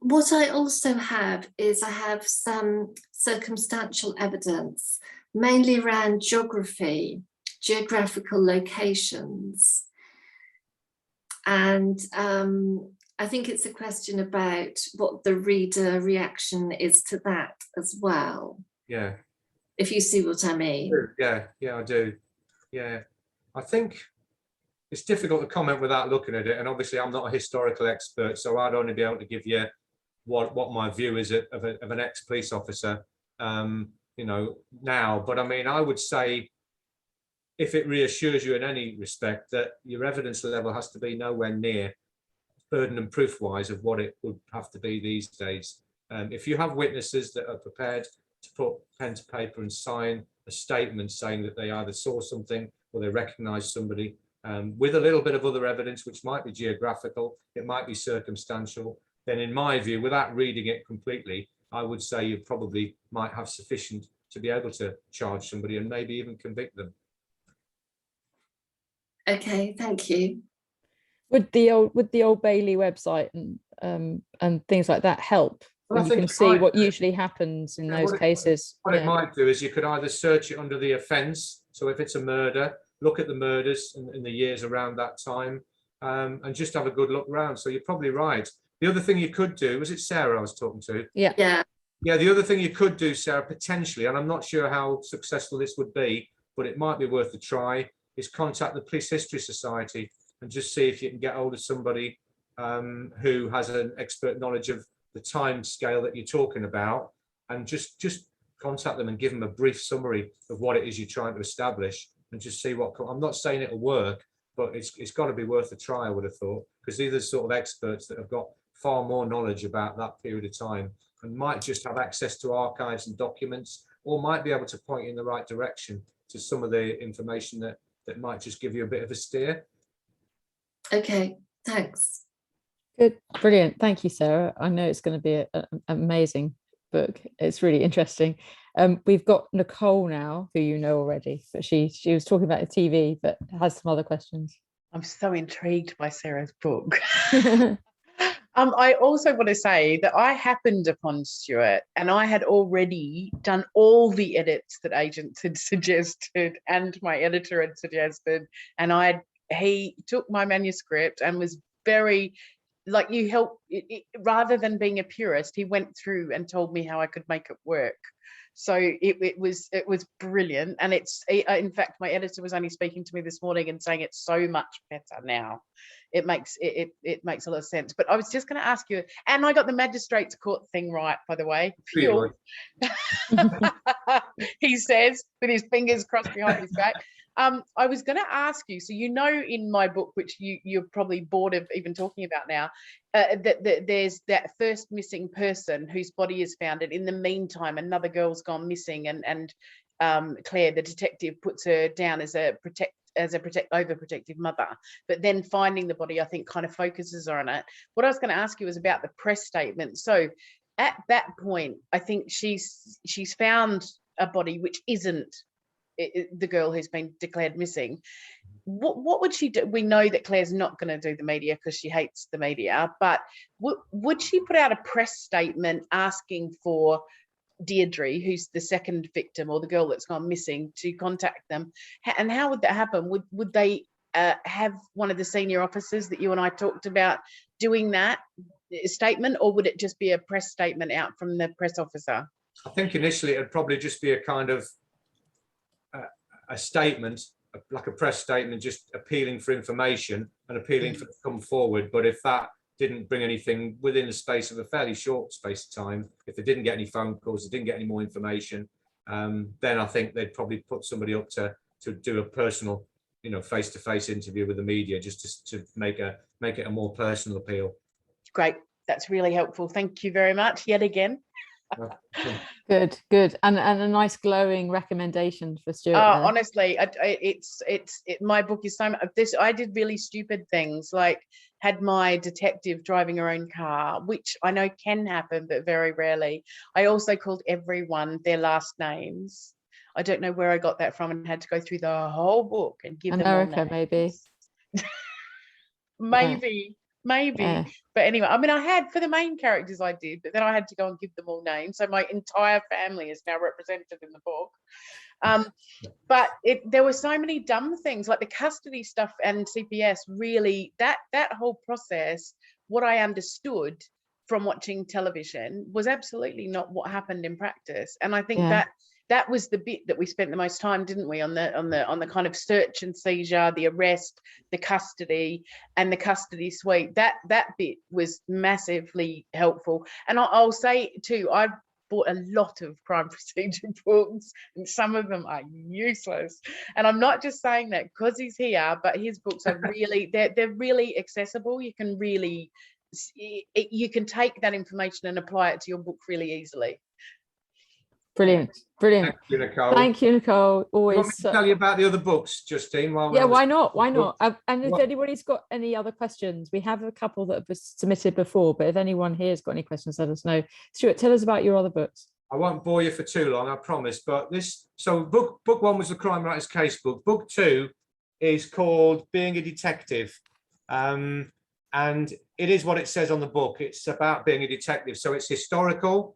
What I also have is I have some circumstantial evidence, mainly around geography, geographical locations. And I think it's a question about what the reader reaction is to that as well. Yeah. If you see what I mean. Yeah, I do. Yeah. I think it's difficult to comment without looking at it. And obviously I'm not a historical expert, so I'd only be able to give you what my view is of an ex-police officer, now. But I mean, I would say, if it reassures you in any respect, that your evidence level has to be nowhere near burden and proof wise of what it would have to be these days. If you have witnesses that are prepared to put pen to paper and sign a statement saying that they either saw something or they recognize somebody, with a little bit of other evidence, which might be geographical, it might be circumstantial, then in my view, without reading it completely, I would say you probably might have sufficient to be able to charge somebody and maybe even convict them. Okay, thank you. Would the Old Bailey website and things like that help? Well, you can see what usually happens in those cases. What it might do is you could either search it under the offence. So if it's a murder, look at the murders in the years around that time, and just have a good look around. So you're probably right. The other thing you could do, was it Sarah I was talking to? Yeah. Yeah, the other thing you could do, Sarah, potentially, and I'm not sure how successful this would be, but it might be worth a try, is contact the Police History Society. and just see if you can get hold of somebody who has an expert knowledge of the time scale that you're talking about, and just contact them and give them a brief summary of what it is you're trying to establish, and just see what. I'm not saying it'll work, but it's got to be worth a try, I would have thought, because these are the sort of experts that have got far more knowledge about that period of time, and might just have access to archives and documents, or might be able to point you in the right direction to some of the information that might just give you a bit of a steer. Okay, thanks. Good, brilliant. Thank you, Sarah. I know it's going to be an amazing book. It's really interesting. We've got Nicole now, who you know already, but she was talking about the TV, but has some other questions. I'm so intrigued by Sarah's book. I also want to say that I happened upon Stuart, and I had already done all the edits that agents had suggested and my editor had suggested, and he took my manuscript and was very, like, you help rather than being a purist, he went through and told me how I could make it work. So it was brilliant, and in fact my editor was only speaking to me this morning and saying it's so much better now. It makes a lot of sense. But I was just going to ask you, and I got the magistrates court thing right, by the way. He says with his fingers crossed behind his back. I was going to ask you, so in my book, which you're probably bored of even talking about now, that there's that first missing person whose body is found, and in the meantime another girl's gone missing, and Claire, the detective, puts her down as a overprotective mother, but then finding the body, I think, kind of focuses on it. What I was going to ask you was about the press statement. So at that point, I think she's found a body which isn't the girl who's been declared missing. What would she do? We know that Claire's not going to do the media because she hates the media, but would she put out a press statement asking for Deirdre, who's the second victim, or the girl that's gone missing, to contact them? And how would that happen? Would they have one of the senior officers that you and I talked about doing that statement, or would it just be a press statement out from the press officer? I think initially it'd probably just be a kind of a statement, like a press statement, just appealing for information and appealing for to come forward. But if that didn't bring anything within the space of a fairly short space of time, if they didn't get any phone calls, they didn't get any more information, then I think they'd probably put somebody up to do a personal, face-to-face interview with the media, just to make it a more personal appeal. Great, that's really helpful. Thank you very much yet again. Good, and a nice glowing recommendation for Stuart. Honestly, my book is so much this. I did really stupid things, like had my detective driving her own car, which I know can happen, but very rarely. I also called everyone their last names. I don't know where I got that from, and had to go through the whole book and give America, them maybe. Maybe. Yeah. But anyway, I mean, I had, for the main characters I did, but then I had to go and give them all names. So my entire family is now represented in the book. But there were so many dumb things, like the custody stuff and CPS, really, that whole process, what I understood from watching television was absolutely not what happened in practice. And I think that was the bit that we spent the most time, didn't we, on the kind of search and seizure, the arrest, the custody, and the custody suite. That bit was massively helpful. And I'll say too, I've bought a lot of crime procedure books, and some of them are useless. And I'm not just saying that because he's here, but his books are really they're really accessible. You can take that information and apply it to your book really easily. Brilliant. Thank you, Nicole. Thank you, Nicole. Always. You want me to tell you about the other books, Justine? Why not? And if anybody's got any other questions, we have a couple that have submitted before, but if anyone here has got any questions, let us know. Stuart, tell us about your other books. I won't bore you for too long, I promise. But book one was the Crime Writers Case book. Book two is called Being a Detective. And it is what it says on the book. It's about being a detective. So it's historical.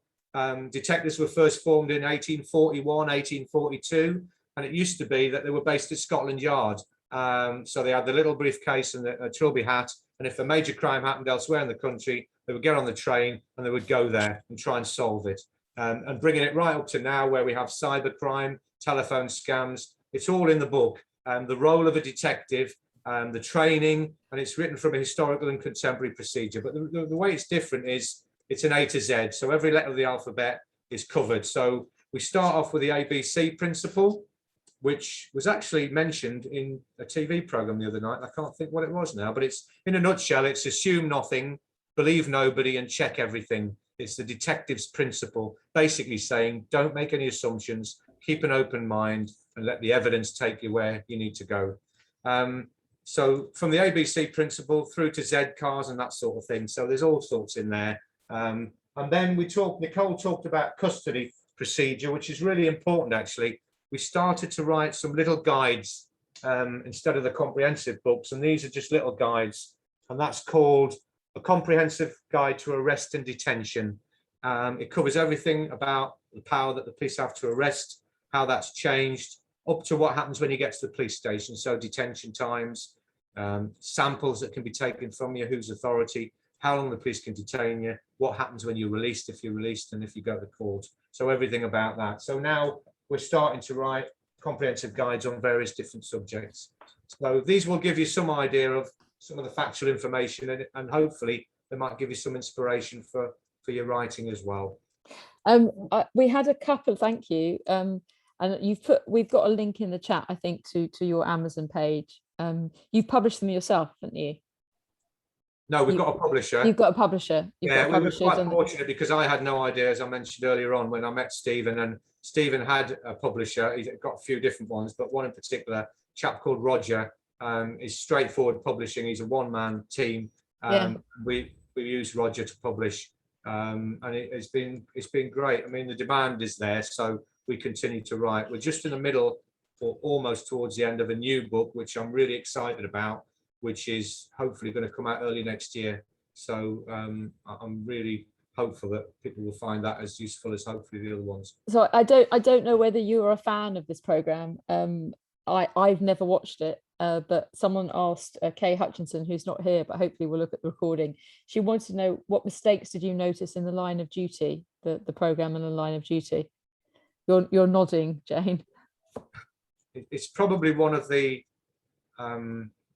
Detectives were first formed in 1841, 1842, and it used to be that they were based at Scotland Yard. So they had the little briefcase and a trilby hat, and if a major crime happened elsewhere in the country, they would get on the train and they would go there and try and solve it. And bringing it right up to now, where we have cybercrime, telephone scams, it's all in the book. The role of a detective, the training, and it's written from a historical and contemporary procedure. But the way it's different is it's an A to Z. So every letter of the alphabet is covered. So we start off with the ABC principle, which was actually mentioned in a TV program the other night. I can't think what it was now, but it's, in a nutshell, it's assume nothing, believe nobody, and check everything. It's the detective's principle, basically saying, don't make any assumptions, keep an open mind, and let the evidence take you where you need to go. So from the ABC principle through to Z cars and that sort of thing. So there's all sorts in there. And then Nicole talked about custody procedure, which is really important, actually. We started to write some little guides instead of the comprehensive books. And these are just little guides. And that's called A Comprehensive Guide to Arrest and Detention. It covers everything about the power that the police have to arrest, how that's changed, up to what happens when you get to the police station. So detention times, samples that can be taken from you, whose authority, how long the police can detain you, what happens when you're released, if you're released, and if you go to court. So everything about that. So now we're starting to write comprehensive guides on various different subjects. So these will give you some idea of some of the factual information, and hopefully they might give you some inspiration for your writing as well. We had a couple, thank you. And we've got a link in the chat, I think, to your Amazon page. You've published them yourself, haven't you? No, we've got a publisher. You've got a publisher. Yeah, we were quite fortunate because I had no idea, as I mentioned earlier on, when I met Stephen, and Stephen had a publisher. He's got a few different ones, but one in particular, a chap called Roger, is straightforward publishing. He's a one-man team. We use Roger to publish, and it's been great. I mean, the demand is there, so we continue to write. We're just in the middle, or almost towards the end, of a new book, which I'm really excited about, which is hopefully going to come out early next year. So I'm really hopeful that people will find that as useful as hopefully the other ones. So I don't know whether you're a fan of this program. I've never watched it, but someone asked Kay Hutchinson, who's not here, but hopefully we'll look at the recording. She wanted to know, what mistakes did you notice in the Line of Duty, the program and the Line of Duty? You're nodding, Jane. It's probably one of the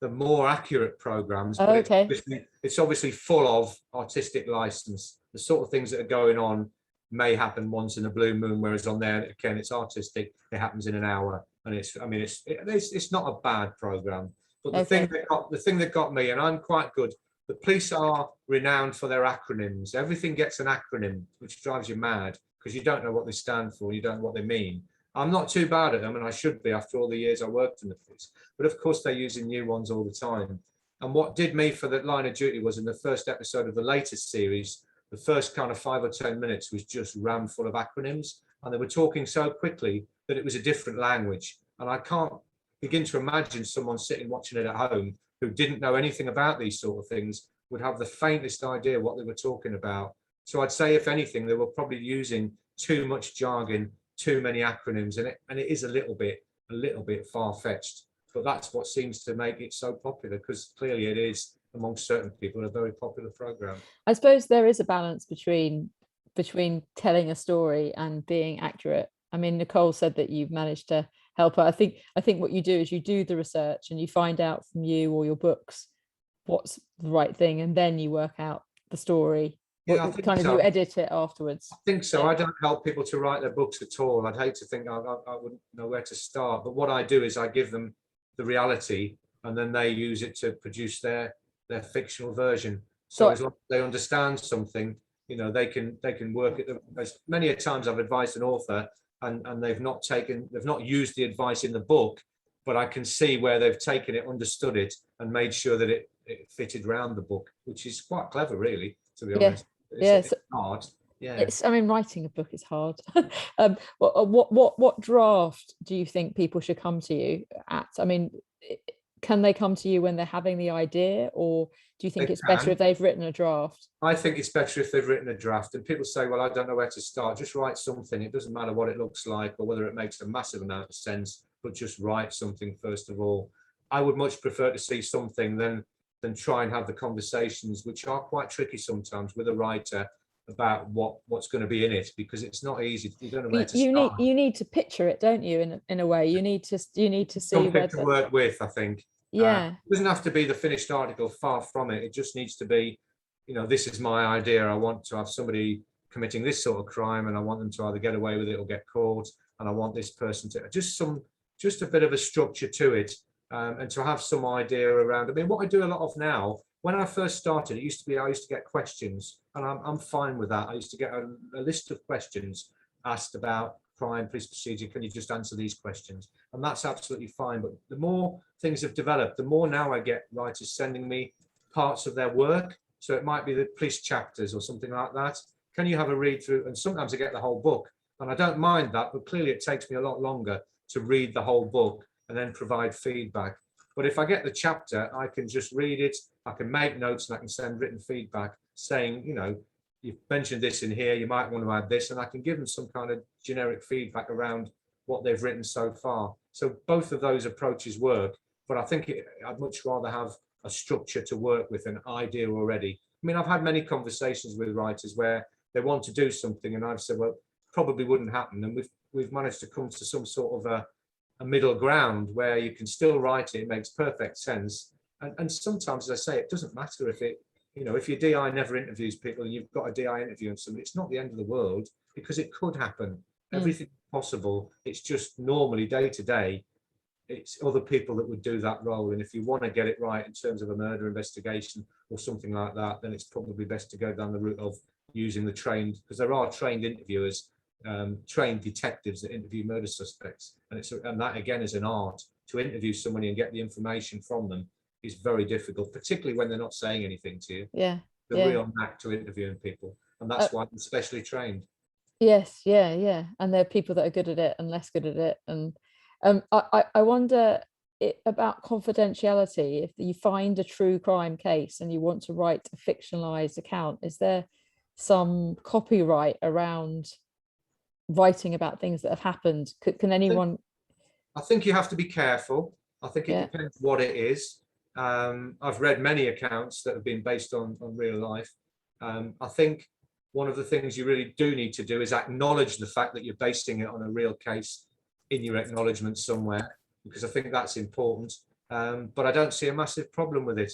more accurate programs. Oh, but okay. It's obviously full of artistic license. The sort of things that are going on may happen once in a blue moon, whereas on there, again, it's artistic. It happens in an hour, and it's not a bad program. But the thing that got me, and I'm quite good, the police are renowned for their acronyms. Everything gets an acronym, which drives you mad because you don't know what they stand for, you don't know what they mean. I'm not too bad at them, and I should be after all the years I worked in the police. But of course, they're using new ones all the time. And what did me for the Line of Duty was, in the first episode of the latest series, the first kind of 5 or 10 minutes was just rammed full of acronyms. And they were talking so quickly that it was a different language. And I can't begin to imagine someone sitting watching it at home who didn't know anything about these sort of things would have the faintest idea what they were talking about. So I'd say, if anything, they were probably using too much jargon, too many acronyms, and it is a little bit far-fetched. But that's what seems to make it so popular, because clearly it is, amongst certain people, a very popular program. I suppose there is a balance between telling a story and being accurate. I mean, Nicole said that you've managed to help her. I think what you do is you do the research and you find out from you or your books what's the right thing, and then you work out the story. Yeah, You edit it afterwards. I think so. I don't help people to write their books at all. I'd hate to think I wouldn't know where to start. But what I do is I give them the reality, and then they use it to produce their fictional version. So as long as they understand something, they can work it. As many a times I've advised an author, and they've not used the advice in the book, but I can see where they've taken it, understood it, and made sure that it fitted around the book, which is quite clever, really, to be honest. It's hard. Yeah. Writing a book is hard. What draft do you think people should come to you at? I mean, can they come to you when they're having the idea, or do you think it's better if they've written a draft? I think it's better if they've written a draft. And people say, well, I don't know where to start. Just write something. It doesn't matter what it looks like or whether it makes a massive amount of sense, but just write something first of all. I would much prefer to see something than try and have the conversations, which are quite tricky sometimes, with a writer about what's going to be in it, because it's not easy. You don't know where to start. You need to picture it, don't you? In a way, you need to see something to work with, I think. Yeah. It doesn't have to be the finished article, far from it. It just needs to be, this is my idea. I want to have somebody committing this sort of crime, and I want them to either get away with it or get caught. And I want this person to just a bit of a structure to it, and to have some idea around. I mean, what I do a lot of now, when I first started, I used to get questions, and I'm fine with that. I used to get a list of questions asked about crime, police procedure. Can you just answer these questions? And that's absolutely fine. But the more things have developed, the more now I get writers sending me parts of their work. So it might be the police chapters or something like that. Can you have a read through? And sometimes I get the whole book, and I don't mind that, but clearly it takes me a lot longer to read the whole book and then provide feedback. But if I get the chapter, I can just read it, I can make notes, and I can send written feedback saying, you've mentioned this in here, you might want to add this, and I can give them some kind of generic feedback around what they've written so far. So both of those approaches work, but I think I'd much rather have a structure to work with, an idea already. I mean, I've had many conversations with writers where they want to do something, and I've said, well, probably wouldn't happen, and we've managed to come to some sort of a middle ground where you can still write it. It makes perfect sense, and sometimes, as I say, it doesn't matter if if your DI never interviews people and you've got a DI interview and somebody, it's not the end of the world, because it could happen. Everything's possible. It's just normally day to day, it's other people that would do that role. And if you want to get it right in terms of a murder investigation or something like that, then it's probably best to go down the route of using the trained, because there are trained interviewers, trained detectives that interview murder suspects, and that again is an art. To interview somebody and get the information from them is very difficult, particularly when they're not saying anything to you. Yeah. The real knack to interviewing people, and that's why I'm specially trained. Yes, yeah. And there are people that are good at it and less good at it. And I wonder about confidentiality. If you find a true crime case and you want to write a fictionalized account, is there some copyright around writing about things that have happened? Can anyone? I think you have to be careful. I think it depends what it is. I've read many accounts that have been based on real life. I think one of the things you really do need to do is acknowledge the fact that you're basing it on a real case in your acknowledgement somewhere, because I think that's important. But I don't see a massive problem with it.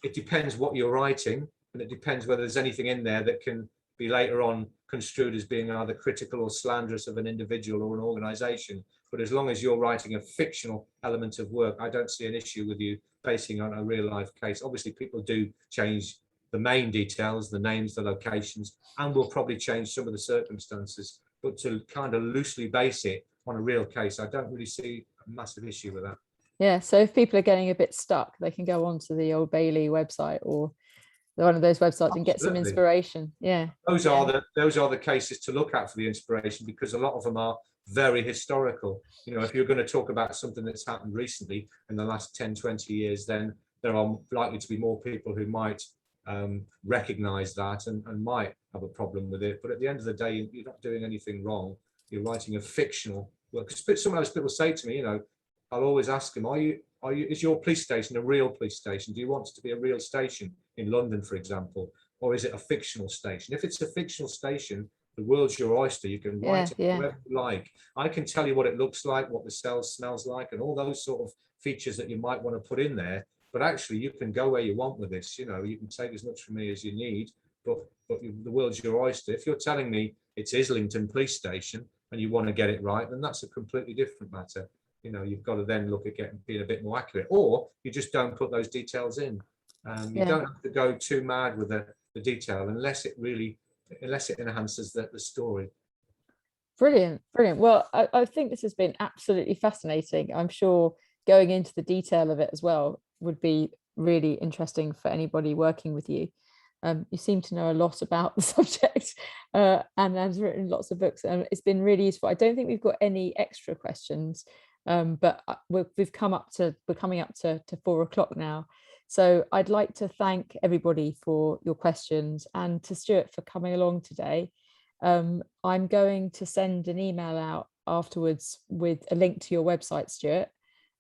It depends what you're writing, and it depends whether there's anything in there that can be later on construed as being either critical or slanderous of an individual or an organization. But as long as you're writing a fictional element of work, I don't see an issue with you basing on a real life case. Obviously, people do change the main details, the names, the locations, and will probably change some of the circumstances. But to kind of loosely base it on a real case, I don't really see a massive issue with that. Yeah, so if people are getting a bit stuck, they can go onto the Old Bailey website or one of those websites and get some inspiration. Yeah, those are the cases to look at for the inspiration, because a lot of them are very historical. If you're going to talk about something that's happened recently in the last 10-20 years, then there are likely to be more people who might recognize that and might have a problem with it. But at the end of the day, you're not doing anything wrong. You're writing a fictional work. Sometimes people say to me, I'll always ask them, is your police station a real police station? Do you want it to be a real station in London, for example, or is it a fictional station? If it's a fictional station, the world's your oyster. You can write it whatever you like. I can tell you what it looks like, what the cell smells like, and all those sort of features that you might want to put in there. But actually, you can go where you want with this. You can take as much from me as you need, but the world's your oyster. If you're telling me it's Islington Police Station and you want to get it right, then that's a completely different matter. You've got to then look at being a bit more accurate, or you just don't put those details in. You don't have to go too mad with the detail unless it enhances the story. Brilliant. Well, I think this has been absolutely fascinating. I'm sure going into the detail of it as well would be really interesting for anybody working with you. You seem to know a lot about the subject and has written lots of books, and it's been really useful. I don't think we've got any extra questions, but we're coming up to 4 o'clock now. So I'd like to thank everybody for your questions, and to Stuart for coming along today. I'm going to send an email out afterwards with a link to your website, Stuart,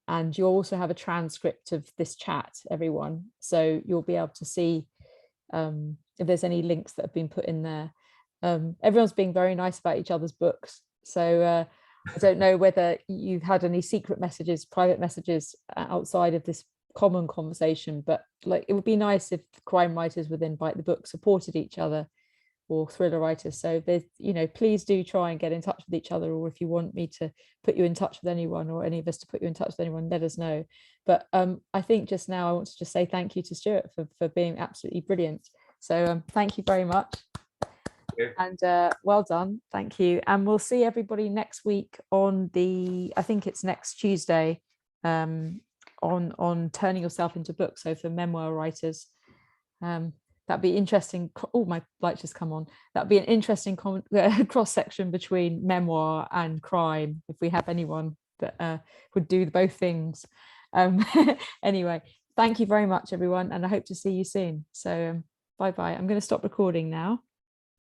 and you'll also have a transcript of this chat, everyone. So you'll be able to see if there's any links that have been put in there. Everyone's being very nice about each other's books. So I don't know whether you've had any secret messages, private messages outside of this common conversation, but like it would be nice if crime writers within Bite the Book supported each other, or thriller writers. So there's, please do try and get in touch with each other, or if you want me to put you in touch with anyone, or any of us to put you in touch with anyone, let us know. But I think just now I want to just say thank you to Stuart for being absolutely brilliant. So thank you very much. And well done, thank you. And we'll see everybody next week on I think it's next Tuesday, on turning yourself into books. So for memoir writers, that'd be interesting. Oh, my light just come on. That'd be an interesting cross section between memoir and crime, if we have anyone that would do both things. Anyway, thank you very much, everyone, and I hope to see you soon. So bye bye. I'm going to stop recording now.